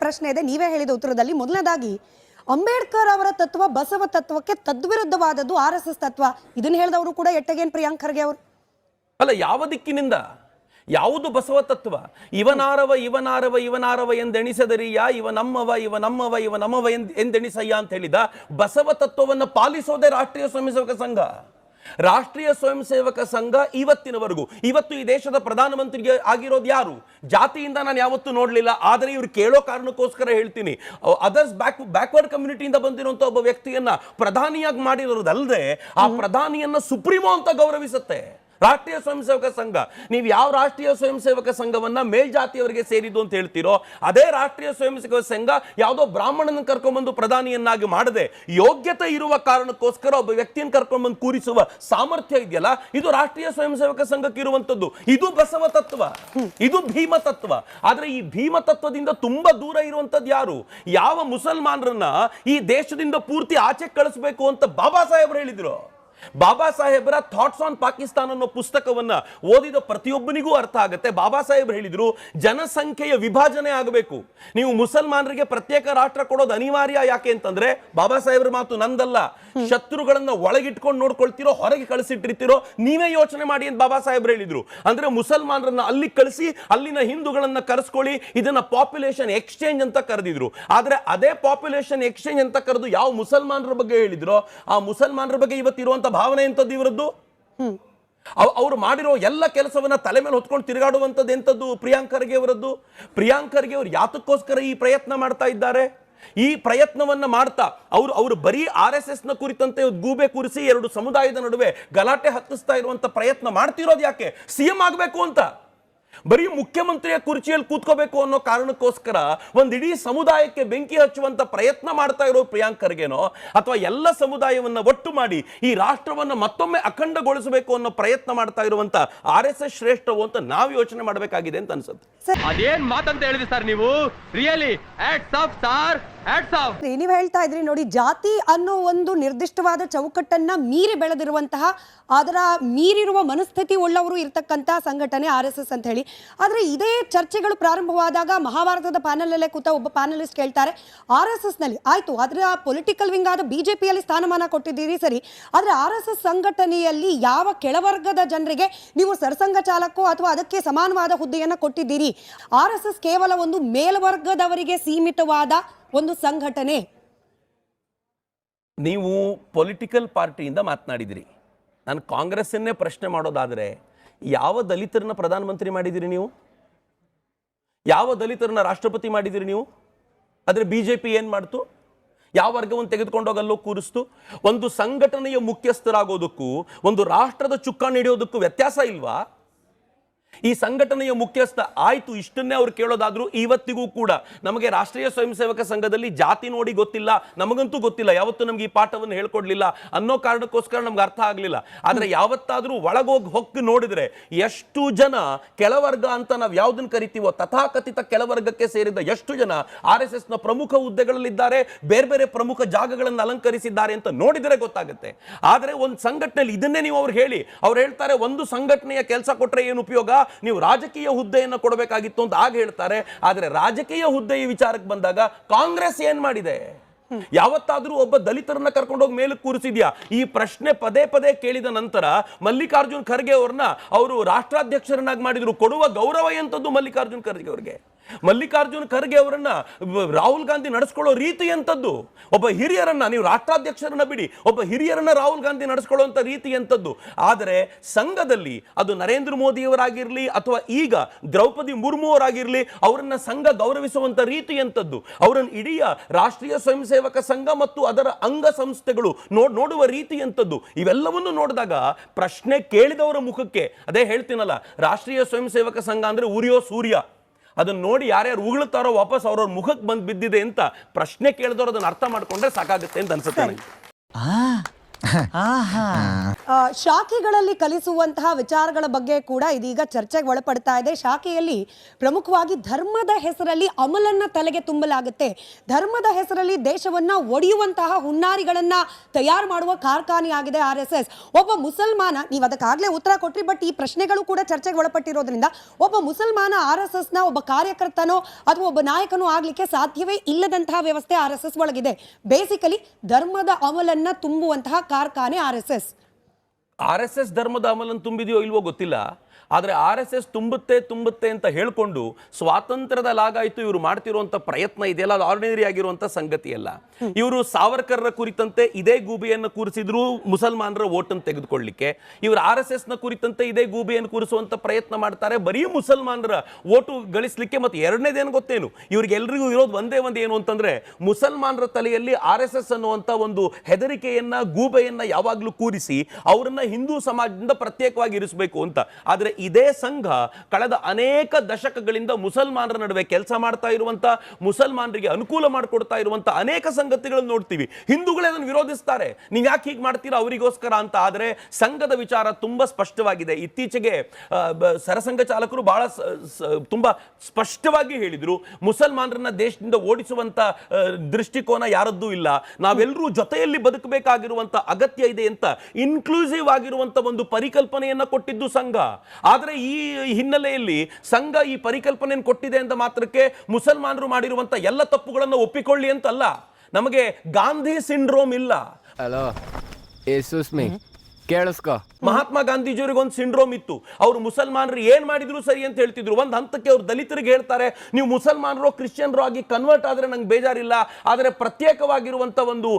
ಪ್ರಶ್ನೆ ಇದೆ. ನೀವೇ ಹೇಳಿದ ಉತ್ತರದಲ್ಲಿ ಮೊದಲನೇದಾಗಿ ಅಂಬೇಡ್ಕರ್ ಅವರ ತತ್ವ ಬಸವ ತತ್ವಕ್ಕೆ ತದ್ವಿರುದ್ಧವಾದದ್ದು RSS ತತ್ವ. ಇದನ್ನ ಹೇಳಿದವರು ಕೂಡ ಎಟ್ಟಗೇನ್ ಪ್ರಿಯಾಂಕ್ ಖರ್ಗೆ ಅವರು. ಅಲ್ಲ, ಯಾವ ದಿಕ್ಕಿನಿಂದ? ಯಾವುದು ಬಸವ ತತ್ವ? ಇವನಾರವ ಎಂದೆಣಿಸದರಿಯ, ಇವ ನಮ್ಮವ ಎಂದೆಣಿಸಯ್ಯ ಅಂತ ಹೇಳಿದ ಬಸವ ತತ್ವವನ್ನು ಪಾಲಿಸೋದೇ ರಾಷ್ಟ್ರೀಯ ಸ್ವಯಂ ಸೇವಕ ಸಂಘ. ರಾಷ್ಟ್ರೀಯ ಸ್ವಯಂ ಸೇವಕ ಸಂಘ ಇವತ್ತು ಈ ದೇಶದ ಪ್ರಧಾನಮಂತ್ರಿಗೆ ಆಗಿರೋದು ಯಾರು? ಜಾತಿಯಿಂದ ನಾನು ಯಾವತ್ತೂ ನೋಡ್ಲಿಲ್ಲ, ಆದರೆ ಇವ್ರು ಕೇಳೋ ಕಾರಣಕ್ಕೋಸ್ಕರ ಹೇಳ್ತೀನಿ. ಅದರ್ಸ್ ಬ್ಯಾಕ್ವರ್ಡ್ ಕಮ್ಯುನಿಟಿಯಿಂದ ಬಂದಿರುವಂತ ಒಬ್ಬ ವ್ಯಕ್ತಿಯನ್ನ ಪ್ರಧಾನಿಯಾಗಿ ಮಾಡಿರೋದಲ್ಲದೆ ಆ ಪ್ರಧಾನಿಯನ್ನ ಸುಪ್ರೀಮೋ ಅಂತ ಗೌರವಿಸುತ್ತೆ ರಾಷ್ಟ್ರೀಯ ಸ್ವಯಂ ಸೇವಕ ಸಂಘ. ನೀವು ಯಾವ ರಾಷ್ಟ್ರೀಯ ಸ್ವಯಂ ಸೇವಕ ಸಂಘವನ್ನ ಮೇಲ್ಜಾತಿಯವರಿಗೆ ಸೇರಿದ್ದು ಅಂತ ಹೇಳ್ತೀರೋ, ಅದೇ ರಾಷ್ಟ್ರೀಯ ಸ್ವಯಂ ಸೇವಕ ಸಂಘ ಯಾವುದೋ ಬ್ರಾಹ್ಮಣನ ಕರ್ಕೊಂಡ್ಬಂದು ಪ್ರಧಾನಿಯನ್ನಾಗಿ ಮಾಡದೆ ಯೋಗ್ಯತೆ ಇರುವ ಕಾರಣಕ್ಕೋಸ್ಕರ ಒಬ್ಬ ವ್ಯಕ್ತಿಯನ್ನು ಕರ್ಕೊಂಡ್ಬಂದು ಕೂರಿಸುವ ಸಾಮರ್ಥ್ಯ ಇದೆಯಲ್ಲ, ಇದು ರಾಷ್ಟ್ರೀಯ ಸ್ವಯಂ ಸೇವಕ ಸಂಘಕ್ಕೆ ಇರುವಂತದ್ದು. ಇದು ಬಸವ ತತ್ವ, ಇದು ಭೀಮ ತತ್ವ. ಆದ್ರೆ ಈ ಭೀಮ ತತ್ವದಿಂದ ತುಂಬಾ ದೂರ ಇರುವಂತದ್ದು ಯಾರು? ಯಾವ ಮುಸಲ್ಮಾನರನ್ನ ಈ ದೇಶದಿಂದ ಪೂರ್ತಿ ಆಚೆ ಕಳಿಸಬೇಕು ಅಂತ ಬಾಬಾ ಸಾಹೇಬ್ರು ಹೇಳಿದ್ರು. ಬಾಬಾ ಸಾಹೇಬರ ಥಾಟ್ಸ್ ಆನ್ ಪಾಕಿಸ್ತಾನ್ ಅನ್ನೋ ಪುಸ್ತಕವನ್ನ ಓದಿದ ಪ್ರತಿಯೊಬ್ಬನಿಗೂ ಅರ್ಥ ಆಗುತ್ತೆ. ಬಾಬಾ ಸಾಹೇಬ್ ಹೇಳಿದ್ರು, ಜನಸಂಖ್ಯೆಯ ವಿಭಜನೆ ಆಗಬೇಕು, ನೀವು ಮುಸಲ್ಮಾನರಿಗೆ ಪ್ರತ್ಯೇಕ ರಾಷ್ಟ್ರ ಕೊಡೋದು ಅನಿವಾರ್ಯ. ಯಾಕೆ ಅಂತಂದ್ರೆ ಬಾಬಾ ಸಾಹೇಬ್ರ ಮಾತು ನಂದಲ್ಲ, ಶತ್ರುಗಳನ್ನ ಒಳಗಿಟ್ಕೊಂಡು ನೋಡ್ಕೊಳ್ತಿರೋ ಹೊರಗೆ ಕಳಿಸಿಟ್ಟಿರ್ತಿರೋ ನೀವೇ ಯೋಚನೆ ಮಾಡಿ ಅಂತ ಬಾಬಾ ಸಾಹೇಬ್ರು ಹೇಳಿದ್ರು. ಅಂದ್ರೆ ಮುಸಲ್ಮಾನರನ್ನ ಅಲ್ಲಿ ಕಳಿಸಿ ಅಲ್ಲಿನ ಹಿಂದೂಗಳನ್ನ ಕರೆಸ್ಕೊಳ್ಳಿ, ಇದನ್ನ ಪಾಪ್ಯುಲೇಷನ್ ಎಕ್ಸ್ಚೇಂಜ್ ಅಂತ ಕರೆದಿದ್ರು. ಆದ್ರೆ ಅದೇ ಪಾಪ್ಯುಲೇಷನ್ ಎಕ್ಸ್ಚೇಂಜ್ ಅಂತ ಕರೆದು ಯಾವ ಮುಸಲ್ಮಾನರ ಬಗ್ಗೆ ಹೇಳಿದ್ರು, ಆ ಮುಸಲ್ಮಾನರ ಬಗ್ಗೆ ಇವತ್ತಿರುವಂತ ಭಾವನೆ ಎಂತದ್ದು ಇವರದ್ದು? ಅವರು ಮಾಡಿರೋ ಎಲ್ಲ ಕೆಲಸವನ್ನ ತಲೆ ಮೇಲೆ ಹೊತ್ಕೊಂಡು ತಿರುಗಾಡುವಂತದ್ದು ಎಂತದ್ದು ಪ್ರಿಯಾಂಕ್ ಖರ್ಗೆ ಅವರದ್ದು? ಪ್ರಿಯಾಂಕ್ ಖರ್ಗೆ ಅವರು ಯಾತಕ್ಕೋಸ್ಕರ ಈ ಪ್ರಯತ್ನ ಮಾಡ್ತಾ ಇದ್ದಾರೆ? ಈ ಪ್ರಯತ್ನವನ್ನ ಮಾಡ್ತಾ ಅವರು ಬರೀ RSS ನ ಕುರಿತಂತೆ ಗೂಬೆ ಕೂರಿಸಿ ಎರಡು ಸಮುದಾಯದ ನಡುವೆ ಗಲಾಟೆ ಹತ್ತಿಸ್ತಾ ಇರುವಂತ ಪ್ರಯತ್ನ ಮಾಡ್ತಿರೋದು ಯಾಕೆ? CM ಆಗಬೇಕು ಅಂತ, ಬರೀ ಮುಖ್ಯಮಂತ್ರಿಯ ಕುರ್ಚಿಯಲ್ಲಿ ಕೂತ್ಕೋಬೇಕು ಅನ್ನೋ ಕಾರಣಕ್ಕೋಸ್ಕರ ಒಂದ್ ಇಡೀ ಸಮುದಾಯಕ್ಕೆ ಬೆಂಕಿ ಹಚ್ಚುವಂತ ಪ್ರಯತ್ನ ಮಾಡ್ತಾ ಇರೋ ಪ್ರಿಯಾಂಕ್ ಖರ್ಗೆನೋ, ಅಥವಾ ಎಲ್ಲ ಸಮುದಾಯವನ್ನ ಒಟ್ಟು ಮಾಡಿ ಈ ರಾಷ್ಟ್ರವನ್ನ ಮತ್ತೊಮ್ಮೆ ಅಖಂಡಗೊಳಿಸಬೇಕು ಅನ್ನೋ ಪ್ರಯತ್ನ ಮಾಡ್ತಾ ಇರುವಂತ RSS ಶ್ರೇಷ್ಠವು ಅಂತ ನಾವು ಯೋಚನೆ ಮಾಡಬೇಕಾಗಿದೆ ಅಂತ ಅನ್ಸುತ್ತೆ. ಅದೇನ್ ಮಾತಂತ ಹೇಳಿದ್ರಿ ಸರ್ ನೀವು? Really hats off sir, hats off. ನೀವು ಹೇಳ್ತಾ ಇದ್ರಿ ನೋಡಿ, ಜಾತಿ ಅನ್ನೋ ಒಂದು ನಿರ್ದಿಷ್ಟವಾದ ಚೌಕಟ್ಟನ್ನ ಮೀರಿ ಬೆಳೆದಿರುವಂತಹ, ಅದರ ಮೀರಿರುವ ಮನಸ್ಥಿತಿ ಉಳ್ಳವರು ಇರ್ತಕ್ಕಂಥ ಸಂಘಟನೆ RSS ಅಂತ ಹೇಳಿ. ಆದ್ರೆ ಇದೇ ಚರ್ಚೆಗಳು ಪ್ರಾರಂಭವಾದಾಗ ಮಹಾಭಾರತದ ಪ್ಯಾನಲ್ ಅಲ್ಲೇ ಕೂತ ಒಬ್ಬ ಪ್ಯಾನಲಿಸ್ಟ್ ಕೇಳ್ತಾರೆ, RSS ನಲ್ಲಿ ಆಯ್ತು ಅದರ ಪೊಲಿಟಿಕಲ್ ವಿಂಗ್ ಆದ ಬಿಜೆಪಿಯಲ್ಲಿ ಸ್ಥಾನಮಾನ ಕೊಟ್ಟಿದ್ದೀರಿ ಸರಿ, ಆದ್ರೆ RSS ಸಂಘಟನೆಯಲ್ಲಿ ಯಾವ ಕೆಳವರ್ಗದ ಜನರಿಗೆ ನೀವು ಸರ್ಸಂಘ ಚಾಲಕೋ ಅಥವಾ ಅದಕ್ಕೆ ಸಮಾನವಾದ ಹುದ್ದೆಯನ್ನ ಕೊಟ್ಟಿದ್ದೀರಿ? RSS ಕೇವಲ ಒಂದು ಮೇಲ್ವರ್ಗದವರಿಗೆ ಸೀಮಿತವಾದ ಒಂದು ಸಂಘಟನೆ. ನೀವು ಪೊಲಿಟಿಕಲ್ ಪಾರ್ಟಿಯಿಂದ ಮಾತನಾಡಿದಿರಿ. ನಾನು ಕಾಂಗ್ರೆಸ್ಸನ್ನೇ ಪ್ರಶ್ನೆ ಮಾಡೋದಾದ್ರೆ, ಯಾವ ದಲಿತರನ್ನ ಪ್ರಧಾನಮಂತ್ರಿ ಮಾಡಿದಿರಿ ನೀವು? ಯಾವ ದಲಿತರನ್ನ ರಾಷ್ಟ್ರಪತಿ ಮಾಡಿದಿರಿ ನೀವು? ಆದ್ರೆ ಬಿಜೆಪಿ ಏನ್ ಮಾಡ್ತು? ಯಾವ ವರ್ಗವನ್ನು ತೆಗೆದುಕೊಂಡೋಗಲ್ಲೋ ಕೂರಿಸ್ತು? ಒಂದು ಸಂಘಟನೆಯ ಮುಖ್ಯಸ್ಥರಾಗೋದಕ್ಕೂ ಒಂದು ರಾಷ್ಟ್ರದ ಚುಕ್ಕಾಣಿ ಹಿಡಿಯೋದಕ್ಕೂ ವ್ಯತ್ಯಾಸ ಇಲ್ವಾ? ಈ ಸಂಘಟನೆಯ ಮುಖ್ಯಸ್ಥ ಆಯ್ತು, ಇಷ್ಟನ್ನೇ ಅವ್ರು ಕೇಳೋದಾದ್ರೂ ಇವತ್ತಿಗೂ ಕೂಡ ನಮಗೆ ರಾಷ್ಟ್ರೀಯ ಸ್ವಯಂ ಸೇವಕ ಸಂಘದಲ್ಲಿ ಜಾತಿ ನೋಡಿ ಗೊತ್ತಿಲ್ಲ, ನಮಗಂತೂ ಗೊತ್ತಿಲ್ಲ, ಯಾವತ್ತೂ ನಮ್ಗೆ ಈ ಪಾಠವನ್ನು ಹೇಳ್ಕೊಡ್ಲಿಲ್ಲ ಅನ್ನೋ ಕಾರಣಕ್ಕೋಸ್ಕರ ನಮ್ಗೆ ಅರ್ಥ ಆಗ್ಲಿಲ್ಲ. ಆದ್ರೆ ಯಾವತ್ತಾದ್ರೂ ಒಳಗೋಗಿ ಹೊಕ್ಕು ನೋಡಿದ್ರೆ ಎಷ್ಟು ಜನ ಕೆಳವರ್ಗ ಅಂತ ನಾವು ಯಾವ್ದನ್ನ ಕರಿತೀವೋ ತಥಾಕಥಿತ ಕೆಳವರ್ಗಕ್ಕೆ ಸೇರಿದ ಎಷ್ಟು ಜನ RSS ನ ಪ್ರಮುಖ ಹುದ್ದೆಗಳಲ್ಲಿದ್ದಾರೆ, ಬೇರೆ ಬೇರೆ ಪ್ರಮುಖ ಜಾಗಗಳನ್ನು ಅಲಂಕರಿಸಿದ್ದಾರೆ ಅಂತ ನೋಡಿದರೆ ಗೊತ್ತಾಗುತ್ತೆ. ಆದ್ರೆ ಒಂದು ಸಂಘಟನೆಯಲ್ಲಿ ಇದನ್ನೇ ನೀವು ಅವ್ರು ಹೇಳ್ತಾರೆ, ಒಂದು ಸಂಘಟನೆಯ ಕೆಲಸ ಕೊಟ್ರೆ ಏನು ಉಪಯೋಗ, ನೀವು ರಾಜಕೀಯ ಹುದ್ದೆಯನ್ನು ಕೊಡಬೇಕಾಗಿತ್ತು ಅಂತ ಆಗ ಹೇಳ್ತಾರೆ. ಆದ್ರೆ ರಾಜಕೀಯ ಹುದ್ದೆಯ ವಿಚಾರಕ್ಕೆ ಬಂದಾಗ ಕಾಂಗ್ರೆಸ್ ಏನ್ ಮಾಡಿದೆ? ಯಾವತ್ತಾದ್ರೂ ಒಬ್ಬ ದಲಿತರನ್ನ ಕರ್ಕೊಂಡೋಗಿ ಮೇಲೆ ಕೂರಿಸಿದ್ಯಾ? ಈ ಪ್ರಶ್ನೆ ಪದೇ ಪದೇ ಕೇಳಿದ ನಂತರ ಮಲ್ಲಿಕಾರ್ಜುನ್ ಖರ್ಗೆ ಅವ್ರನ್ನ ಅವರು ರಾಷ್ಟ್ರಾಧ್ಯಕ್ಷರನ್ನಾಗಿ ಮಾಡಿದ್ರು. ಕೊಡುವ ಗೌರವ ಎಂತದ್ದು ಮಲ್ಲಿಕಾರ್ಜುನ್ ಖರ್ಗೆ ಅವ್ರಿಗೆ? ಮಲ್ಲಿಕಾರ್ಜುನ್ ಖರ್ಗೆ ಅವರನ್ನ ರಾಹುಲ್ ಗಾಂಧಿ ನಡೆಸ್ಕೊಳ್ಳೋ ರೀತಿ ಎಂತದ್ದು? ಒಬ್ಬ ಹಿರಿಯರನ್ನ, ನೀವು ರಾಷ್ಟ್ರಾಧ್ಯಕ್ಷರನ್ನ ಬಿಡಿ, ಒಬ್ಬ ಹಿರಿಯರನ್ನ ರಾಹುಲ್ ಗಾಂಧಿ ನಡೆಸ್ಕೊಳ್ಳುವಂತ ರೀತಿ ಎಂತದ್ದು? ಆದರೆ ಸಂಘದಲ್ಲಿ ಅದು ನರೇಂದ್ರ ಮೋದಿ ಅವರಾಗಿರ್ಲಿ ಅಥವಾ ಈಗ ದ್ರೌಪದಿ ಮುರ್ಮು ಅವರಾಗಿರ್ಲಿ, ಅವರನ್ನ ಸಂಘ ಗೌರವಿಸುವಂತ ರೀತಿ ಎಂತದ್ದು? ಅವರನ್ನು ಇಡೀ ರಾಷ್ಟ್ರೀಯ ಸ್ವಯಂ ಸೇವಕ ಸಂಘ ಮತ್ತು ಅದರ ಅಂಗ ಸಂಸ್ಥೆಗಳು ನೋಡುವ ರೀತಿ ಎಂತದ್ದು? ಇವೆಲ್ಲವನ್ನು ನೋಡಿದಾಗ ಪ್ರಶ್ನೆ ಕೇಳಿದವರ ಮುಖಕ್ಕೆ, ಅದೇ ಹೇಳ್ತೀನಲ್ಲ, ರಾಷ್ಟ್ರೀಯ ಸ್ವಯಂ ಸೇವಕ ಸಂಘ ಅಂದ್ರೆ ಉರಿಯೋ ಸೂರ್ಯ, ಅದನ್ನ ನೋಡಿ ಯಾರ್ಯಾರು ಉಗುಳುತ್ತಾರೋ ವಾಪಸ್ ಅವ್ರವ್ರ ಮುಖಕ್ಕೆ ಬಂದು ಬಿದ್ದಿದೆ ಅಂತ ಪ್ರಶ್ನೆ ಕೇಳಿದವರು ಅದನ್ನ ಅರ್ಥ ಮಾಡ್ಕೊಂಡ್ರೆ ಸಾಕಾಗುತ್ತೆ ಅಂತ ಅನ್ಸುತ್ತೆ. ಶಾಖೆಗಳಲ್ಲಿ ಕಲಿಸುವಂತಹ ವಿಚಾರಗಳ ಬಗ್ಗೆ ಕೂಡ ಇದೀಗ ಚರ್ಚೆಗೆ ಒಳಪಡ್ತಾ ಇದೆ. ಶಾಖೆಯಲ್ಲಿ ಪ್ರಮುಖವಾಗಿ ಧರ್ಮದ ಹೆಸರಲ್ಲಿ ಅಮಲನ್ನ ತಲೆಗೆ ತುಂಬಲಾಗುತ್ತೆ. ಧರ್ಮದ ಹೆಸರಲ್ಲಿ ದೇಶವನ್ನ ಒಡೆಯುವಂತಹ ಹುನ್ನಾರಿಗಳನ್ನ ತಯಾರು ಮಾಡುವ ಕಾರ್ಖಾನೆಯಾಗಿದೆ RSS. ಒಬ್ಬ ಮುಸಲ್ಮಾನ, ನೀವು ಅದಕ್ಕಾಗಲೇ ಉತ್ತರ ಕೊಟ್ರಿ, ಬಟ್ ಈ ಪ್ರಶ್ನೆಗಳು ಕೂಡ ಚರ್ಚೆಗೆ ಒಳಪಟ್ಟಿರೋದ್ರಿಂದ ಒಬ್ಬ ಮುಸಲ್ಮಾನ RSS ನ ಒಬ್ಬ ಕಾರ್ಯಕರ್ತನೋ ಅಥವಾ ಒಬ್ಬ ನಾಯಕನೋ ಆಗ್ಲಿಕ್ಕೆ ಸಾಧ್ಯವೇ ಇಲ್ಲದಂತಹ ವ್ಯವಸ್ಥೆ RSS ಒಳಗಿದೆ. ಬೇಸಿಕಲಿ ಧರ್ಮದ ಅಮಲನ್ನ ತುಂಬುವಂತಹ ಕಾರ್ಖಾನೆ RSS ಧರ್ಮದ ಅಮಲನ್ನು ತುಂಬಿದೆಯೋ ಇಲ್ವೋ ಗೊತ್ತಿಲ್ಲ. ಆದರೆ RSS ತುಂಬುತ್ತೆ ಅಂತ ಹೇಳ್ಕೊಂಡು ಸ್ವಾತಂತ್ರ್ಯದ ಲಾಗಾಯಿತು ಇವರು ಮಾಡ್ತಿರುವಂತ ಪ್ರಯತ್ನ ಇದೆಯಲ್ಲ, ಅದು ಆರ್ಡಿನರಿ ಆಗಿರುವಂತ ಸಂಗತಿ ಅಲ್ಲ. ಇವರು ಸಾವರ್ಕರ್ರ ಕುರಿತಂತೆ ಇದೇ ಗೂಬೆಯನ್ನು ಕೂರಿಸಿದ್ರು ಮುಸಲ್ಮಾನರ ಓಟನ್ನು ತೆಗೆದುಕೊಳ್ಳಿಕ್ಕೆ. ಇವರು RSS ನ ಕುರಿತಂತೆ ಇದೇ ಗೂಬೆಯನ್ನು ಕೂರಿಸುವಂತ ಪ್ರಯತ್ನ ಮಾಡ್ತಾರೆ, ಬರೀ ಮುಸಲ್ಮಾನರ ಓಟು ಗಳಿಸಲಿಕ್ಕೆ. ಮತ್ತೆ ಎರಡನೇದೇನು ಗೊತ್ತೇನು, ಇವ್ರಿಗೆಲ್ರಿಗೂ ಇರೋದು ಒಂದೇ ಏನು ಅಂತಂದ್ರೆ, ಮುಸಲ್ಮಾನರ ತಲೆಯಲ್ಲಿ RSS ಅನ್ನುವಂತ ಒಂದು ಹೆದರಿಕೆಯನ್ನ, ಗೂಬೆಯನ್ನ ಯಾವಾಗ್ಲೂ ಕೂರಿಸಿ ಅವರನ್ನ ಹಿಂದೂ ಸಮಾಜದಿಂದ ಪ್ರತ್ಯೇಕವಾಗಿ ಇರಿಸಬೇಕು ಅಂತ. ಆದ್ರೆ ಇದೇ ಸಂಘ ಕಳೆದ ಅನೇಕ ದಶಕಗಳಿಂದ ಮುಸಲ್ಮಾನರ ನಡುವೆ ಕೆಲಸ ಮಾಡ್ತಾ ಇರುವಂತ, ಮುಸಲ್ಮಾನರಿಗೆ ಅನುಕೂಲ ಮಾಡಿಕೊಡ್ತಾ ಇರುವಂತ ಅನೇಕ ಸಂಗತಿಗಳನ್ನು ನೋಡ್ತೀವಿ. ಹಿಂದೂಗಳೇ ಅದನ್ನು ವಿರೋಧಿಸ್ತಾರೆ, ನೀವು ಯಾಕೆ ಹೀಗೆ ಮಾಡ್ತೀರಾ ಅವರಿಗೋಸ್ಕರ ಅಂತ. ಆದರೆ ಸಂಘದ ವಿಚಾರ ತುಂಬಾ ಸ್ಪಷ್ಟವಾಗಿದೆ. ಇತ್ತೀಚೆಗೆ ಸರಸಂಘ ಚಾಲಕರು ಬಹಳ ತುಂಬಾ ಸ್ಪಷ್ಟವಾಗಿ ಹೇಳಿದ್ರು, ಮುಸಲ್ಮಾನರನ್ನ ದೇಶದಿಂದ ಓಡಿಸುವಂತ ದೃಷ್ಟಿಕೋನ ಯಾರದ್ದೂ ಇಲ್ಲ, ನಾವೆಲ್ಲರೂ ಜೊತೆಯಲ್ಲಿ ಬದುಕಬೇಕಾಗಿರುವಂತ ಅಗತ್ಯ ಇದೆ ಅಂತ ಇನ್ಕ್ಲೂಸಿವ್ ಆಗಿರುವಂತ ಒಂದು ಪರಿಕಲ್ಪನೆಯನ್ನ ಕೊಟ್ಟಿದ್ದು ಸಂಘ. ಆದರೆ ಈ ಹಿನ್ನೆಲೆಯಲ್ಲಿ ಸಂಘ ಈ ಪರಿಕಲ್ಪನೆಯನ್ನು ಕೊಟ್ಟಿದೆ ಅಂತ ಮಾತ್ರಕ್ಕೆ ಮುಸಲ್ಮಾನರು ಮಾಡಿರುವಂತ ಎಲ್ಲ ತಪ್ಪುಗಳನ್ನು ಒಪ್ಪಿಕೊಳ್ಳಿ ಅಂತಲ್ಲ. ನಮಗೆ ಗಾಂಧಿ ಸಿಂಡ್ರೋಮ್ ಇಲ್ಲ. ಹಲೋ ಸುಸ್ಮಿ ಕೇಳಿಸ್ಕೋ, ಮಹಾತ್ಮ ಗಾಂಧೀಜಿಯವರಿಗೆ ಒಂದು ಸಿಂಡ್ರೋಮ್ ಇತ್ತು. ಅವರು ಮುಸಲ್ಮಾನರು ಏನ್ ಮಾಡಿದ್ರು ಸರಿ ಅಂತ ಹೇಳ್ತಿದ್ರು. ಒಂದು ಹಂತಕ್ಕೆ ಅವರು ದಲಿತರಿಗೆ ಹೇಳ್ತಾರೆ, ನೀವು ಮುಸಲ್ಮಾನರು ಕ್ರಿಶ್ಚಿಯನ್ರು ಆಗಿ ಕನ್ವರ್ಟ್ ಆದ್ರೆ ನಂಗೆ ಬೇಜಾರಿಲ್ಲ, ಆದರೆ ಪ್ರತ್ಯೇಕವಾಗಿರುವಂತ ಒಂದು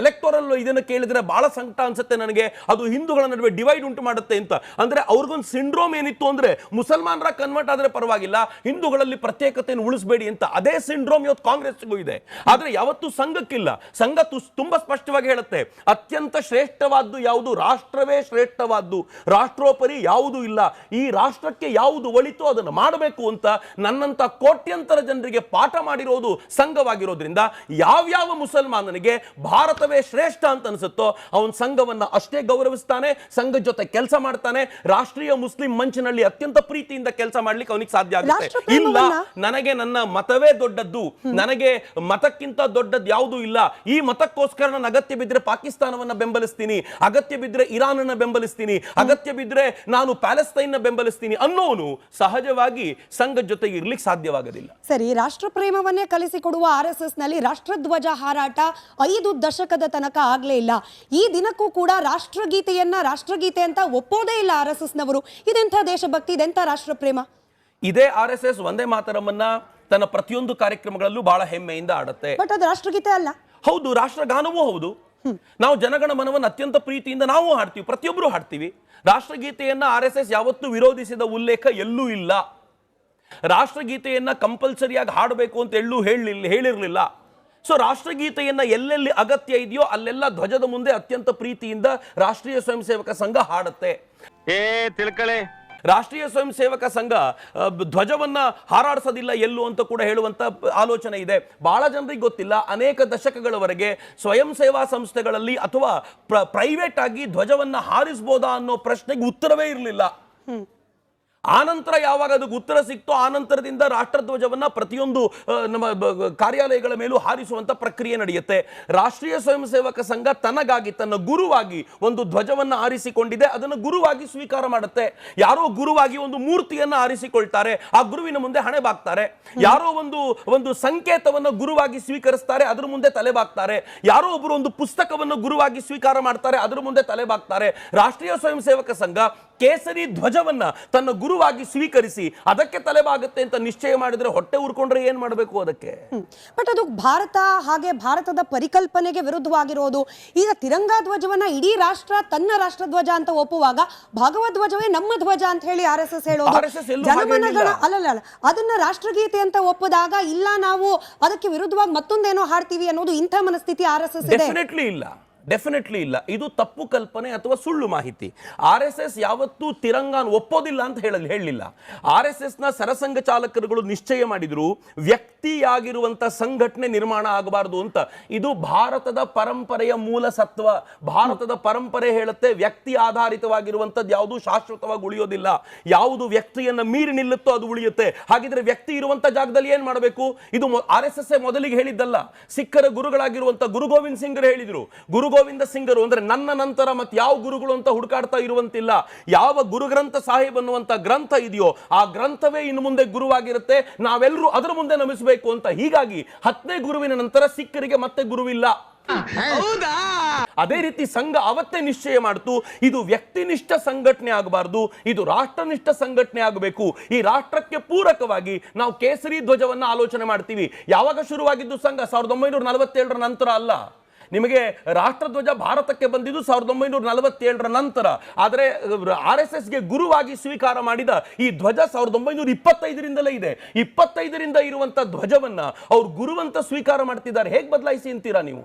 ಎಲೆಕ್ಟೋರಲ್ ಇದನ್ನು ಕೇಳಿದ್ರೆ ಬಹಳ ಸಂಕಟ ಅನ್ಸುತ್ತೆ ನನಗೆ, ಅದು ಹಿಂದೂಗಳ ನಡುವೆ ಡಿವೈಡ್ ಉಂಟು ಮಾಡುತ್ತೆ ಅಂತ. ಅಂದ್ರೆ ಅವ್ರಿಗೊಂದು ಸಿಂಡ್ರೋಮ್ ಏನಿತ್ತು ಅಂದ್ರೆ, ಮುಸಲ್ಮಾನರ ಕನ್ವರ್ಟ್ ಆದ್ರೆ ಪರವಾಗಿಲ್ಲ, ಹಿಂದೂಗಳಲ್ಲಿ ಪ್ರತ್ಯೇಕತೆಯನ್ನು ಉಳಿಸಬೇಡಿ ಅಂತ. ಅದೇ ಸಿಂಡ್ರೋಮ್ ಇವತ್ತು ಕಾಂಗ್ರೆಸ್ಗೂ ಇದೆ, ಆದ್ರೆ ಯಾವತ್ತೂ ಸಂಘಕ್ಕಿಲ್ಲ. ಸಂಘ ತುಂಬಾ ಸ್ಪಷ್ಟವಾಗಿ ಹೇಳುತ್ತೆ, ಅತ್ಯಂತ ಶ್ರೇಷ್ಠವಾದ್ದು ಯಾವುದು, ರಾಷ್ಟ್ರವೇ ಶ್ರೇಷ್ಠವಾದ್ದು, ರಾಷ್ಟ್ರೋಪರಿ ಯಾವುದೂ ಇಲ್ಲ, ಈ ರಾಷ್ಟ್ರಕ್ಕೆ ಯಾವುದು ಒಳಿತೋ ಅದನ್ನು ಮಾಡಬೇಕು ಅಂತ ನನ್ನಂತ ಕೋಟ್ಯಂತರ ಜನರಿಗೆ ಪಾಠ ಮಾಡಿರೋದು ಸಂಘವಾಗಿರೋದ್ರಿಂದ, ಯಾವ್ಯಾವ ಮುಸಲ್ಮಾನನಿಗೆ ಭಾರತವೇ ಶ್ರೇಷ್ಠ ಅಂತ ಅನ್ಸುತ್ತೋ ಅವನ ಸಂಘವನ್ನ ಅಷ್ಟೇ ಗೌರವಿಸ್ತಾನೆ, ಸಂಘದ ಜೊತೆ ಕೆಲಸ ಮಾಡ್ತಾನೆ. ರಾಷ್ಟ್ರೀಯ ಮುಸ್ಲಿಂ ಮಂಚಿನಲ್ಲಿ ಅತ್ಯಂತ ಪ್ರೀತಿಯಿಂದ ಕೆಲಸ ಮಾಡ್ಲಿಕ್ಕೆ ಅವನಿಗೆ ಸಾಧ್ಯ ಆಗುತ್ತೆ. ಇಲ್ಲ, ನನಗೆ ನನ್ನ ಮತವೇ ದೊಡ್ಡದ್ದು, ನನಗೆ ಮತಕ್ಕಿಂತ ದೊಡ್ಡದ್ದು ಯಾವುದೂ ಇಲ್ಲ, ಈ ಮತಕ್ಕೋಸ್ಕರ ನಾನು ಅಗತ್ಯ ಬಿದ್ದರೆ ಪಾಕಿಸ್ತಾನವನ್ನ ಬೆಂಬಲಿಸ್ತೀನಿ, ಅಗತ್ಯ ಬಿದ್ದರೆ ಇರಾನ್ ಅನ್ನ ಬೆಂಬಲಿಸ್ತೀನಿ, ಅಗತ್ಯ ಬಿದ್ದರೆ ನಾನು ಪ್ಯಾಲೆಸ್ತೈನ್ ನ ಬೆಂಬಲಿಸ್ತೀನಿ ಅನ್ನೋನು ಸಹಜವಾಗಿ ಸಂಘದ ಜೊತೆಗೆ ಇರ್ಲಿಕ್ಕೆ ಸಾಧ್ಯವಾಗದಿಲ್ಲ. ಸರಿ, ರಾಷ್ಟ್ರ ಪ್ರೇಮವನ್ನೇ ಕಲಿಸಿಕೊಡುವ RSS ನಲ್ಲಿ ರಾಷ್ಟ್ರಧ್ವಜ ಹಾರಾಟ 5 ದಶಕದ ತನಕ ಆಗ್ಲೇ ಇಲ್ಲ. ಈ ದಿನಕ್ಕೂ ಕೂಡ ರಾಷ್ಟ್ರಗೀತೆ ಅಂತ ಒಪ್ಪೋದೇ ಇಲ್ಲ RSS ನವರು. ಇದೆಂಥ ದೇಶಭಕ್ತಿ, ಇದೆಂಥ ರಾಷ್ಟ್ರ ಪ್ರೇಮ. ಇದೇ RSS ವಂದೇ ಮಾತರಮನ್ನ ತನ್ನ ಪ್ರತಿಯೊಂದು ಕಾರ್ಯಕ್ರಮಗಳಲ್ಲೂ ಬಹಳ ಹೆಮ್ಮೆಯಿಂದ ಆಡುತ್ತೆ. ಬಟ್ ಅದು ರಾಷ್ಟ್ರಗೀತೆ ಅಲ್ಲ. ಹೌದು, ರಾಷ್ಟ್ರಗಾನವೂ ಹೌದು. ನಾವು ಜನಗಣ ಮನವನ್ನು ಅತ್ಯಂತ ಪ್ರೀತಿಯಿಂದ ನಾವು ಹಾಡ್ತೀವಿ, ಪ್ರತಿಯೊಬ್ಬರು ಹಾಡ್ತೀವಿ. ರಾಷ್ಟ್ರಗೀತೆಯನ್ನ RSS ಯಾವತ್ತೂ ವಿರೋಧಿಸಿದ ಉಲ್ಲೇಖ ಎಲ್ಲೂ ಇಲ್ಲ. ರಾಷ್ಟ್ರಗೀತೆಯನ್ನ ಕಂಪಲ್ಸರಿಯಾಗಿ ಹಾಡಬೇಕು ಅಂತ ಎಲ್ಲೂ ಹೇಳಿರಲಿಲ್ಲ. ಸೊ ರಾಷ್ಟ್ರಗೀತೆಯನ್ನ ಎಲ್ಲೆಲ್ಲಿ ಅಗತ್ಯ ಇದೆಯೋ ಅಲ್ಲೆಲ್ಲ ಧ್ವಜದ ಮುಂದೆ ಅತ್ಯಂತ ಪ್ರೀತಿಯಿಂದ ರಾಷ್ಟ್ರೀಯ ಸ್ವಯಂ ಸೇವಕ ಸಂಘ ಹಾಡುತ್ತೆ. ತಿಳ್ಕಳೆ, ರಾಷ್ಟ್ರೀಯ ಸ್ವಯಂ ಸೇವಕ ಸಂಘ ಧ್ವಜವನ್ನ ಹಾರಾಡಿಸೋದಿಲ್ಲ ಎಲ್ಲೂ ಅಂತ ಕೂಡ ಹೇಳುವಂತ ಆಲೋಚನೆ ಇದೆ. ಬಹಳ ಜನರಿಗೆ ಗೊತ್ತಿಲ್ಲ, ಅನೇಕ ದಶಕಗಳವರೆಗೆ ಸ್ವಯಂ ಸೇವಾ ಸಂಸ್ಥೆಗಳಲ್ಲಿ ಅಥವಾ ಪ್ರೈವೇಟ್ ಆಗಿ ಧ್ವಜವನ್ನ ಹಾರಿಸಬಹುದಾ ಅನ್ನೋ ಪ್ರಶ್ನೆಗೆ ಉತ್ತರವೇ ಇರಲಿಲ್ಲ. ಆನಂತರ ಯಾವಾಗ ಅದಕ್ಕೆ ಉತ್ತರ ಸಿಕ್ತೋ ಆನಂತರದಿಂದ ರಾಷ್ಟ್ರಧ್ವಜವನ್ನ ಪ್ರತಿಯೊಂದು ನಮ್ಮ ಕಾರ್ಯಾಲಯಗಳ ಮೇಲೂ ಹಾರಿಸುವಂತ ಪ್ರಕ್ರಿಯೆ ನಡೆಯುತ್ತೆ. ರಾಷ್ಟ್ರೀಯ ಸ್ವಯಂ ಸೇವಕ ಸಂಘ ತನಗಾಗಿ, ತನ್ನ ಗುರುವಾಗಿ ಒಂದು ಧ್ವಜವನ್ನ ಆರಿಸಿಕೊಂಡಿದೆ, ಅದನ್ನು ಗುರುವಾಗಿ ಸ್ವೀಕಾರ ಮಾಡುತ್ತೆ. ಯಾರೋ ಗುರುವಾಗಿ ಒಂದು ಮೂರ್ತಿಯನ್ನ ಆರಿಸಿಕೊಳ್ತಾರೆ, ಆ ಗುರುವಿನ ಮುಂದೆ ಹಣೆ ಬಾಗ್ತಾರೆ. ಯಾರೋ ಒಂದು ಸಂಕೇತವನ್ನು ಗುರುವಾಗಿ ಸ್ವೀಕರಿಸ್ತಾರೆ, ಅದ್ರ ಮುಂದೆ ತಲೆ ಬಾಗ್ತಾರೆ. ಯಾರೋ ಒಬ್ಬರು ಒಂದು ಪುಸ್ತಕವನ್ನು ಗುರುವಾಗಿ ಸ್ವೀಕಾರ ಮಾಡ್ತಾರೆ, ಅದ್ರ ಮುಂದೆ ತಲೆ ಬಾಗ್ತಾರೆ. ರಾಷ್ಟ್ರೀಯ ಸ್ವಯಂ ಸೇವಕ ಸಂಘ ಕೇಸರಿ ಧ್ವಜವನ್ನ ತನ್ನ ಗುರುವಾಗಿ ಸ್ವೀಕರಿಸಿ ಅದಕ್ಕೆ ತಲೆಬಾಗುತ್ತೆ ಅಂತ ನಿಶ್ಚಯ ಮಾಡಿದ್ರೆ ಹೊಟ್ಟೆ ಉರ್ಕೊಂಡ್ರೆ ಏನ್ ಮಾಡಬೇಕು ಅದಕ್ಕೆ. ಬಟ್ ಅದು ಭಾರತ, ಹಾಗೆ ಭಾರತದ ಪರಿಕಲ್ಪನೆಗೆ ವಿರುದ್ಧವಾಗಿರೋದು. ಈಗ ತಿರಂಗಾ ಧ್ವಜವನ್ನ ಇಡೀ ರಾಷ್ಟ್ರ ತನ್ನ ರಾಷ್ಟ್ರಧ್ವಜ ಅಂತ ಒಪ್ಪುವಾಗ ಭಾಗವಧ್ವಜವೇ ನಮ್ಮ ಧ್ವಜ ಅಂತ ಹೇಳಿ RSS ಹೇಳೋದು. ಜನಮನಗಣ ಅಲ್ಲಲ್ಲ, ಅದನ್ನ ರಾಷ್ಟ್ರಗೀತೆ ಅಂತ ಒಪ್ಪದಾಗ ಇಲ್ಲ ನಾವು ಅದಕ್ಕೆ ವಿರುದ್ಧವಾಗಿ ಮತ್ತೊಂದೇನೋ ಹಾಡ್ತೀವಿ ಅನ್ನೋದು ಇಂಥ ಮನಸ್ಥಿತಿ RSS ಇದೆ. ಡೆಫಿನೆಟ್ಲಿ ಇಲ್ಲ, ಡೆಫಿನೆಟ್ಲಿ ಇಲ್ಲ. ಇದು ತಪ್ಪು ಕಲ್ಪನೆ ಅಥವಾ ಸುಳ್ಳು ಮಾಹಿತಿ. RSS ಯಾವತ್ತೂ ತಿರಂಗಾನ್ ಒಪ್ಪೋದಿಲ್ಲ ಅಂತ ಹೇಳಲಿಲ್ಲ. RSSನ ಸರಸಂಘ ಚಾಲಕರುಗಳು ನಿಶ್ಚಯ ಮಾಡಿದ್ರು ವ್ಯಕ್ತಿಯಾಗಿರುವಂತ ಸಂಘಟನೆ ನಿರ್ಮಾಣ ಆಗಬಾರದು ಅಂತ. ಇದು ಭಾರತದ ಪರಂಪರೆಯ ಮೂಲ ಸತ್ವ. ಭಾರತದ ಪರಂಪರೆ ಹೇಳುತ್ತೆ ವ್ಯಕ್ತಿ ಆಧಾರಿತವಾಗಿರುವಂತದ್ದು ಯಾವುದು ಶಾಶ್ವತವಾಗಿ ಉಳಿಯೋದಿಲ್ಲ, ಯಾವುದು ವ್ಯಕ್ತಿಯನ್ನ ಮೀರಿ ನಿಲ್ಲುತ್ತೋ ಅದು ಉಳಿಯುತ್ತೆ. ಹಾಗಿದ್ರೆ ವ್ಯಕ್ತಿ ಇರುವಂತ ಜಾಗದಲ್ಲಿ ಏನ್ ಮಾಡಬೇಕು? ಇದು RSS ಮೊದಲಿಗೆ ಹೇಳಿದ್ದಲ್ಲ. ಸಿಖ್ಖರ ಗುರುಗಳಾಗಿರುವಂತ ಗುರು ಗೋವಿಂದ್ ಸಿಂಗರು ಹೇಳಿದ್ರು. ಗುರು ಗೋವಿಂದ ಸಿಂಗರು ಅಂದ್ರೆ ನನ್ನ ನಂತರ ಮತ್ತೆ ಯಾವ ಗುರುಗಳು ಅಂತ ಹುಡುಕಾಡ್ತಾ ಇರುವಂತಿಲ್ಲ. ಯಾವ ಗುರುಗ್ರಂಥ ಸಾಹಿಬ್ ಅನ್ನುವಂತ ಗ್ರಂಥ ಇದೆಯೋ ಆ ಗ್ರಂಥವೇ ಇನ್ನು ಮುಂದೆ ಗುರುವಾಗಿರುತ್ತೆ. ನಾವೆಲ್ಲರೂ ಅದರ ಮುಂದೆ ನಮಿಸಬೇಕು ಅಂತ. ಹೀಗಾಗಿ 10ನೇ ಗುರುವಿನ ನಂತರ ಸಿಖ್ಖರಿಗೆ ಮತ್ತೆ ಗುರುವಿಲ್ಲ. ಅದೇ ರೀತಿ ಸಂಘ ಅವತ್ತೇ ನಿಶ್ಚಯ ಮಾಡ್ತು ಇದು ವ್ಯಕ್ತಿನಿಷ್ಠ ಸಂಘಟನೆ ಆಗಬಾರದು, ಇದು ರಾಷ್ಟ್ರನಿಷ್ಠ ಸಂಘಟನೆ ಆಗಬೇಕು. ಈ ರಾಷ್ಟ್ರಕ್ಕೆ ಪೂರಕವಾಗಿ ನಾವು ಕೇಸರಿ ಧ್ವಜವನ್ನ ಆಲೋಚನೆ ಮಾಡ್ತೀವಿ. ಯಾವಾಗ ಶುರುವಾಗಿದ್ದು ಸಂಘ? 1947 ನಂತರ ಅಲ್ಲ. ನಿಮಗೆ ರಾಷ್ಟ್ರಧ್ವಜ ಭಾರತಕ್ಕೆ ಬಂದಿದ್ದು 1947 ನಂತರ. ಆದರೆ RSSಗೆ ಗುರುವಾಗಿ ಸ್ವೀಕಾರ ಮಾಡಿದ ಈ ಧ್ವಜ 1925ರಿಂದಲೇ ಇದೆ. 25ರಿಂದ ಇರುವಂತ ಧ್ವಜವನ್ನ ಅವ್ರು ಗುರುವಂತ ಸ್ವೀಕಾರ ಮಾಡ್ತಿದ್ದಾರೆ. ಹೇಗೆ ಬದಲಾಯಿಸಿ ಅಂತೀರಾ ನೀವು?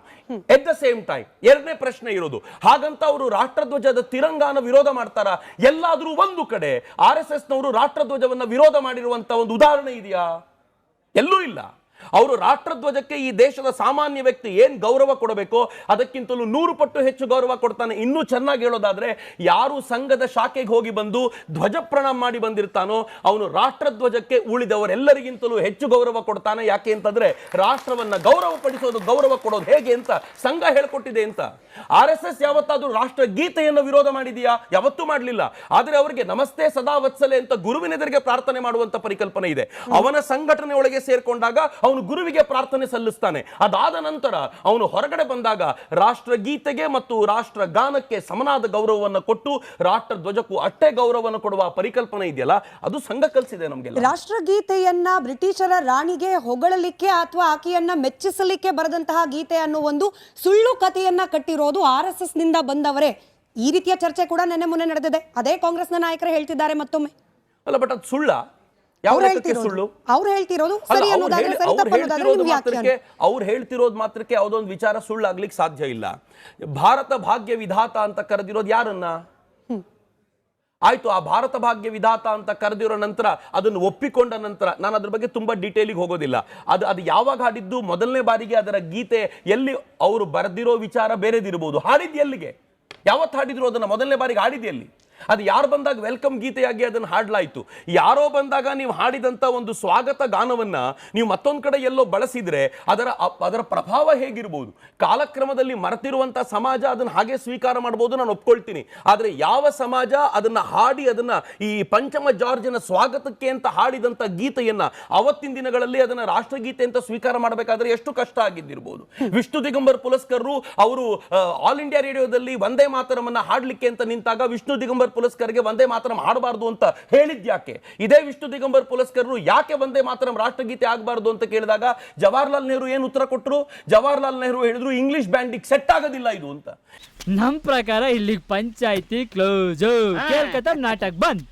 ಎಟ್ ದ ಸೇಮ್ ಟೈಮ್ ಎರಡನೇ ಪ್ರಶ್ನೆ ಇರೋದು, ಹಾಗಂತ ಅವರು ರಾಷ್ಟ್ರಧ್ವಜದ ತಿರಂಗಾನ ವಿರೋಧ ಮಾಡ್ತಾರಾ? ಎಲ್ಲಾದ್ರೂ ಒಂದು ಕಡೆ RSSನವರು ರಾಷ್ಟ್ರಧ್ವಜವನ್ನ ವಿರೋಧ ಮಾಡಿರುವಂತ ಒಂದು ಉದಾಹರಣೆ ಇದೆಯಾ? ಎಲ್ಲೂ ಇಲ್ಲ. ಅವರು ರಾಷ್ಟ್ರಧ್ವಜಕ್ಕೆ ಈ ದೇಶದ ಸಾಮಾನ್ಯ ವ್ಯಕ್ತಿ ಏನ್ ಗೌರವ ಕೊಡಬೇಕೋ ಅದಕ್ಕಿಂತಲೂ 100 ಪಟ್ಟು ಹೆಚ್ಚು ಗೌರವ ಕೊಡ್ತಾನೆ. ಇನ್ನೂ ಚೆನ್ನಾಗಿ ಹೇಳೋದಾದ್ರೆ, ಯಾರು ಸಂಘದ ಶಾಖೆಗೆ ಹೋಗಿ ಬಂದು ಧ್ವಜ ಪ್ರಣಾಮ ಮಾಡಿ ಬಂದಿರ್ತಾನೋ ಅವನು ರಾಷ್ಟ್ರಧ್ವಜಕ್ಕೆ ಉಳಿದವರೆಲ್ಲರಿಗಿಂತಲೂ ಹೆಚ್ಚು ಗೌರವ ಕೊಡ್ತಾನೆ. ಯಾಕೆ ಅಂತಂದ್ರೆ ರಾಷ್ಟ್ರವನ್ನ ಗೌರವ ಪಡಿಸೋದು, ಗೌರವ ಕೊಡೋದು ಹೇಗೆ ಅಂತ ಸಂಘ ಹೇಳ್ಕೊಟ್ಟಿದೆ ಅಂತ. RSS ಯಾವತ್ತಾದ್ರೂ ರಾಷ್ಟ್ರ ಗೀತೆಯನ್ನು ವಿರೋಧ ಮಾಡಿದೆಯಾ? ಯಾವತ್ತೂ ಮಾಡಲಿಲ್ಲ. ಆದ್ರೆ ಅವರಿಗೆ ನಮಸ್ತೆ ಸದಾ ವತ್ಸಲೆ ಅಂತ ಗುರುವಿನೆದುರಿಗೆ ಪ್ರಾರ್ಥನೆ ಮಾಡುವಂತ ಪರಿಕಲ್ಪನೆ ಇದೆ. ಅವನ ಸಂಘಟನೆ ಒಳಗೆ ಸೇರ್ಕೊಂಡಾಗ ಅವನು ಗುರುವಿಗೆ ಪ್ರಾರ್ಥನೆ ಸಲ್ಲಿಸ್ತಾನೆ. ಅದಾದ ನಂತರ ಅವನು ಹೊರಗಡೆ ಬಂದಾಗ ರಾಷ್ಟ್ರಗೀತೆಗೆ ಮತ್ತು ರಾಷ್ಟ್ರ ಗಾನಕ್ಕೆ ಸಮನಾದ ಗೌರವವನ್ನು ಕೊಟ್ಟು ರಾಷ್ಟ್ರ ಧ್ವಜಕ್ಕೂ ಅಷ್ಟೇ ಗೌರವವನ್ನು ಕೊಡುವ ಪರಿಕಲ್ಪನೆ ಇದೆಯಲ್ಲ, ಅದು ಸಂಘ ಕಲಿಸಿದೆ ನಮಗೆ. ರಾಷ್ಟ್ರಗೀತೆಯನ್ನ ಬ್ರಿಟಿಷರ ರಾಣಿಗೆ ಹೊಗಳಲಿಕ್ಕೆ ಅಥವಾ ಆಕೆಯನ್ನ ಮೆಚ್ಚಿಸಲಿಕ್ಕೆ ಬರೆದಂತಹ ಗೀತೆ ಅನ್ನೋ ಒಂದು ಸುಳ್ಳು ಕಥೆಯನ್ನ ಕಟ್ಟಿರೋದು RSS ನಿಂದ ಬಂದವರೇ. ಈ ರೀತಿಯ ಚರ್ಚೆ ಕೂಡ ನೆನ್ನೆ ಮೊನ್ನೆ ನಡೆದಿದೆ. ಅದೇ ಕಾಂಗ್ರೆಸ್ನ ನಾಯಕರು ಹೇಳ್ತಿದ್ದಾರೆ ಮತ್ತೊಮ್ಮೆ. ಅಲ್ಲ, ಬಟ್ ಅದು ಸುಳ್ಳ? ಅವ್ರು ಹೇಳ್ತಿರೋದು ಸರಿ ಅನ್ನೋದಾದ್ರೆ ಸರಿ, ತಪ್ಪು ಅನ್ನೋದಾದ್ರೆ ನಿಮ್ಮ ವ್ಯಾಖ್ಯಾನ. ಅವ್ರು ಹೇಳ್ತಿರೋದು ಮಾತ್ರಕ್ಕೆ ಯಾವುದೊಂದು ವಿಚಾರ ಸುಳ್ಳಾಗ್ಲಿಕ್ಕೆ ಸಾಧ್ಯ ಇಲ್ಲ. ಭಾರತ ಭಾಗ್ಯ ವಿಧಾತ ಅಂತ ಕರೆದಿರೋದು ಯಾರನ್ನ? ಆಯ್ತು, ಆ ಭಾರತ ಭಾಗ್ಯ ವಿಧಾತ ಅಂತ ಕರೆದಿರೋ ನಂತರ ಅದನ್ನು ಒಪ್ಪಿಕೊಂಡ ನಂತರ ನಾನು ಅದ್ರ ಬಗ್ಗೆ ತುಂಬಾ ಡೀಟೇಲಿಗೆ ಹೋಗೋದಿಲ್ಲ. ಅದು ಯಾವಾಗ ಹಾಡಿದ್ದು, ಮೊದಲನೇ ಬಾರಿಗೆ ಅದರ ಗೀತೆ ಎಲ್ಲಿ ಅವರು ಬರೆದಿರೋ ವಿಚಾರ ಬೇರೆದಿರಬಹುದು. ಹಾಡಿದ್ದು ಎಲ್ಲಿಗೆ, ಯಾವತ್ತು ಹಾಡಿದ್ರು ಅದನ್ನ ಮೊದಲನೇ ಬಾರಿಗೆ ಹಾಡಿದ್ದು ಎಲ್ಲಿ? ಅದು ಯಾರು ಬಂದಾಗ ವೆಲ್ಕಮ್ ಗೀತೆಯಾಗಿ ಅದನ್ನು ಹಾಡಲಾಯಿತು. ಯಾರೋ ಬಂದಾಗ ನೀವು ಹಾಡಿದಂಥ ಒಂದು ಸ್ವಾಗತ ಗಾನವನ್ನ ನೀವು ಮತ್ತೊಂದು ಕಡೆ ಎಲ್ಲೋ ಬಳಸಿದ್ರೆ ಅದರ ಪ್ರಭಾವ ಹೇಗಿರ್ಬೋದು? ಕಾಲಕ್ರಮದಲ್ಲಿ ಮರೆತಿರುವಂಥ ಸಮಾಜ ಅದನ್ನು ಹಾಗೆ ಸ್ವೀಕಾರ ಮಾಡ್ಬೋದು, ನಾನು ಒಪ್ಕೊಳ್ತೀನಿ. ಆದರೆ ಯಾವ ಸಮಾಜ ಅದನ್ನ ಹಾಡಿ ಅದನ್ನ ಈ ಪಂಚಮ ಜಾರ್ಜಿನ ಸ್ವಾಗತಕ್ಕೆ ಅಂತ ಹಾಡಿದಂಥ ಗೀತೆಯನ್ನ ಅವತ್ತಿನ ದಿನಗಳಲ್ಲಿ ಅದನ್ನ ರಾಷ್ಟ್ರಗೀತೆ ಅಂತ ಸ್ವೀಕಾರ ಮಾಡಬೇಕಾದ್ರೆ ಎಷ್ಟು ಕಷ್ಟ ಆಗಿದ್ದಿರ್ಬೋದು. ವಿಷ್ಣು ದಿಗಂಬರ್ ಪುಲಸ್ಕರ್ರು ಅವರು ಆಲ್ ಇಂಡಿಯಾ ರೇಡಿಯೋದಲ್ಲಿ ವಂದೇ ಮಾತರಮನ್ನ ಹಾಡ್ಲಿಕ್ಕೆ ಅಂತ ನಿಂತಾಗ ವಿಷ್ಣು ದಿಗಂಬರ್ ಪುಲಸ್ಕರ್ಗೆ ವಂದೇ ಮಾತರಂ ಹಾಡಬಾರದು ಅಂತ ಹೇಳಿದ್ಯಾಕೆ? ಇದೇ ವಿಷ್ಣು ದಿಗಂಬರ್ ಪುಲಸ್ಕರ್ರು ಯಾಕೆ ವಂದೇ ಮಾತರಂ ರಾಷ್ಟ್ರಗೀತೆ ಆಗಬಾರದು ಅಂತ ಕೇಳಿದಾಗ ಜವಾಹರ್ಲಾಲ್ ನೆಹರು ಏನು ಉತ್ತರ ಕೊಟ್ಟರು? ಜವಾಹರ್ಲಾಲ್ ನೆಹರು ಹೇಳಿದ್ರು ಇಂಗ್ಲಿಷ್ ಬ್ಯಾಂಡಿಗೆ ಸೆಟ್ ಆಗೋದಿಲ್ಲ ಇದು ಅಂತ. ನಮ್ ಪ್ರಕಾರ ಇಲ್ಲಿಗೆ ಪಂಚಾಯ್ತಿ ಕ್ಲೋಸ್, ಕೇಳ್ಕತ್ತ ನಾಟಕ ಬಂದ್.